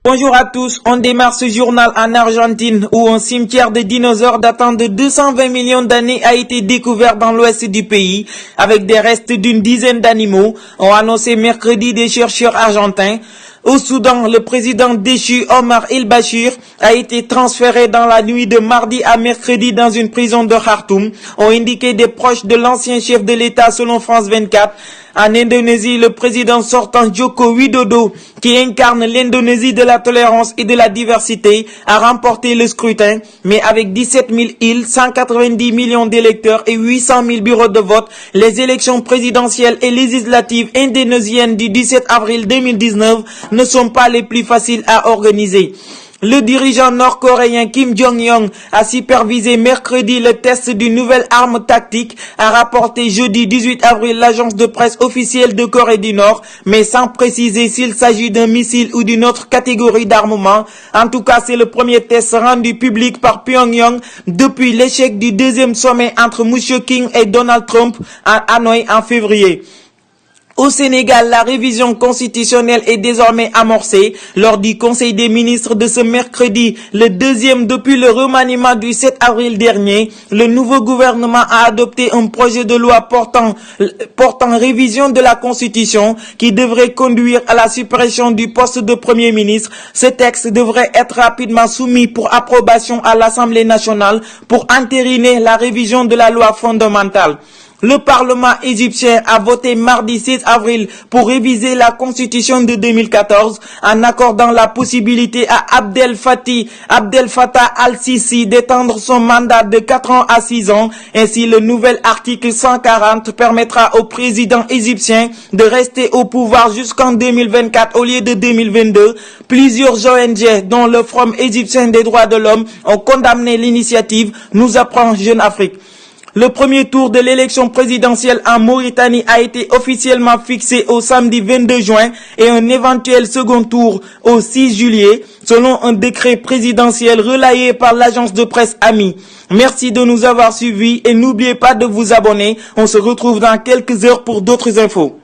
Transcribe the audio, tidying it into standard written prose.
Bonjour à tous, on démarre ce journal en Argentine où un cimetière de dinosaures datant de 220 millions d'années a été découvert dans l'ouest du pays avec des restes d'une dizaine d'animaux, ont annoncé mercredi des chercheurs argentins. Au Soudan, le président déchu Omar el-Bashir a été transféré dans la nuit de mardi à mercredi dans une prison de Khartoum, ont indiqué des proches de l'ancien chef de l'État selon France 24. En Indonésie, le président sortant Joko Widodo, qui incarne l'Indonésie de la tolérance et de la diversité, a remporté le scrutin, mais avec 17 000 îles, 190 millions d'électeurs et 800 000 bureaux de vote, les élections présidentielles et législatives indonésiennes du 17 avril 2019 ne sont pas les plus faciles à organiser. Le dirigeant nord-coréen Kim Jong-un a supervisé mercredi le test d'une nouvelle arme tactique, a rapporté jeudi 18 avril l'agence de presse officielle de Corée du Nord, mais sans préciser s'il s'agit d'un missile ou d'une autre catégorie d'armement. En tout cas, c'est le premier test rendu public par Pyongyang depuis l'échec du deuxième sommet entre M. Kim et Donald Trump à Hanoï en février. Au Sénégal, la révision constitutionnelle est désormais amorcée lors du Conseil des ministres de ce mercredi, le deuxième depuis le remaniement du 7 avril dernier. Le nouveau gouvernement a adopté un projet de loi portant révision de la Constitution qui devrait conduire à la suppression du poste de Premier ministre. Ce texte devrait être rapidement soumis pour approbation à l'Assemblée nationale pour entériner la révision de la loi fondamentale. Le Parlement égyptien a voté mardi 6 avril pour réviser la constitution de 2014 en accordant la possibilité à Abdel Fattah al-Sisi d'étendre son mandat de 4 ans à 6 ans. Ainsi, le nouvel article 140 permettra au président égyptien de rester au pouvoir jusqu'en 2024 au lieu de 2022. Plusieurs ONG, dont le Forum égyptien des droits de l'homme, ont condamné l'initiative, nous apprend Jeune Afrique. Le premier tour de l'élection présidentielle en Mauritanie a été officiellement fixé au samedi 22 juin et un éventuel second tour au 6 juillet, selon un décret présidentiel relayé par l'agence de presse AMI. Merci de nous avoir suivis et n'oubliez pas de vous abonner. On se retrouve dans quelques heures pour d'autres infos.